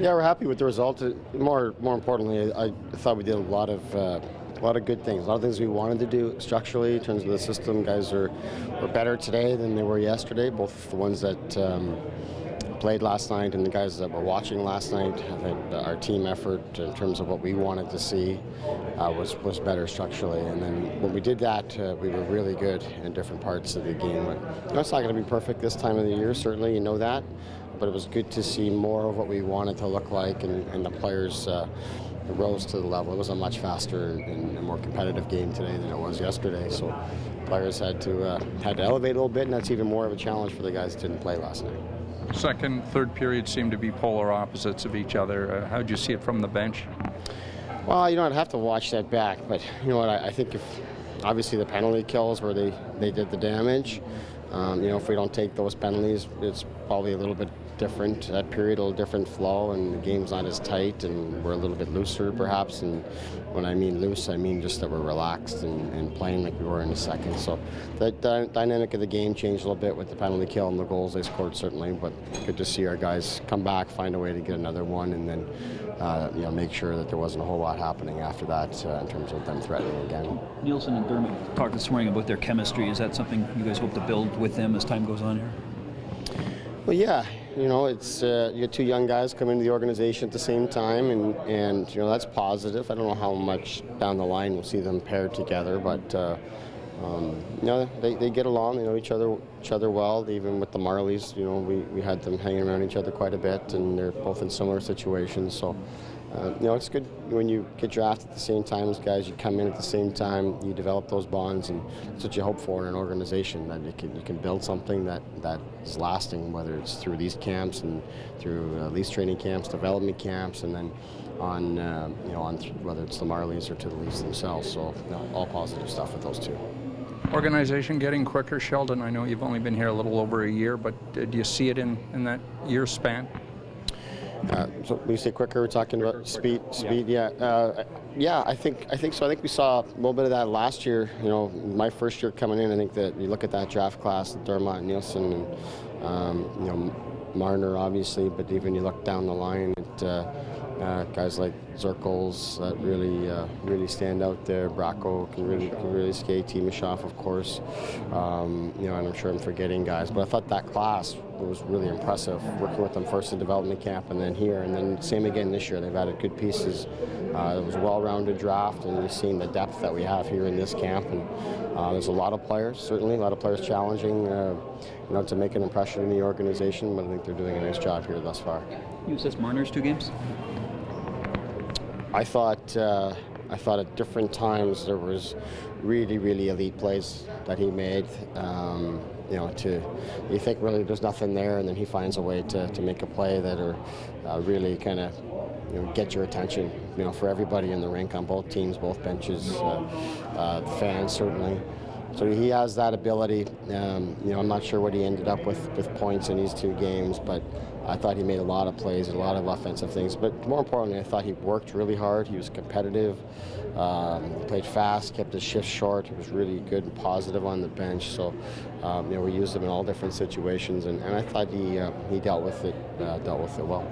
Yeah, we're happy with the result. More importantly, I thought we did a lot of good things. A lot of things we wanted to do structurally in terms of the system. Guys were better today than they were yesterday. Both the ones that played last night and the guys that were watching last night. I think our team effort in terms of what we wanted to see was better structurally. And then when we did that, we were really good in different parts of the game. It's not going to be perfect this time of the year, certainly, you know that. But it was good to see more of what we wanted to look like, and the players rose to the level. It was a much faster and more competitive game today than it was yesterday. So players had to elevate a little bit, and that's even more of a challenge for the guys that didn't play last night. Second, third period seemed to be polar opposites of each other. How did you see it from the bench? Well, I'd have to watch that back, but you know what? I think if obviously the penalty kills where they did the damage. If we don't take those penalties, it's probably a little bit different. That period, a little different flow, and the game's not as tight, and we're a little bit looser, perhaps. And when I mean loose, I mean just that we're relaxed and playing like we were in the second. So the dynamic of the game changed a little bit with the penalty kill and the goals they scored, certainly. But good to see our guys come back, find a way to get another one, and then make sure that there wasn't a whole lot happening after that in terms of them threatening again. Nielsen and Dermott talked this morning about their chemistry. Is that something you guys hope to build with them as time goes on here? Well, yeah. It's you get two young guys come into the organization at the same time, and that's positive. I don't know how much down the line we'll see them paired together, but they get along. They know each other well. Even with the Marlies, we had them hanging around each other quite a bit, and they're both in similar situations. So. It's good when you get drafted at the same time as guys. You come in at the same time. You develop those bonds, and that's what you hope for in an organization. That you can build something that is lasting, whether it's through these camps and through Leafs training camps, development camps, and then on whether it's the Marlies or to the Leafs themselves. So all positive stuff with those two. Organization getting quicker, Sheldon. I know you've only been here a little over a year, but do you see it in that year span? So when you say quicker, we're talking about speed. Yeah. I think so. I think we saw a little bit of that last year. My first year coming in, I think that you look at that draft class, Dermott, Nielsen, and Marner, obviously, but even you look down the line at guys like Zirkles that really stand out there. Bracco can really skate. Timashov, of course. And I'm sure I'm forgetting guys, but I thought that class was really impressive. Working with them first in development camp and then here, and then same again this year. They've added good pieces. It was a well-rounded draft, and you've seen the depth that we have here in this camp. And there's a lot of players, certainly a lot of players challenging, to make an impression in the organization. But I think they're doing a nice job here thus far. You assessed Marner's 2 games? I thought at different times there was really elite plays that he made. You think really there's nothing there, and then he finds a way to make a play that are really kind of get your attention. For everybody in the rink on both teams, both benches, fans certainly. So he has that ability. I'm not sure what he ended up with points in these 2 games, but I thought he made a lot of plays, a lot of offensive things. But more importantly, I thought he worked really hard. He was competitive, played fast, kept his shifts short. He was really good and positive on the bench. So, we used him in all different situations, and I thought he dealt with it well.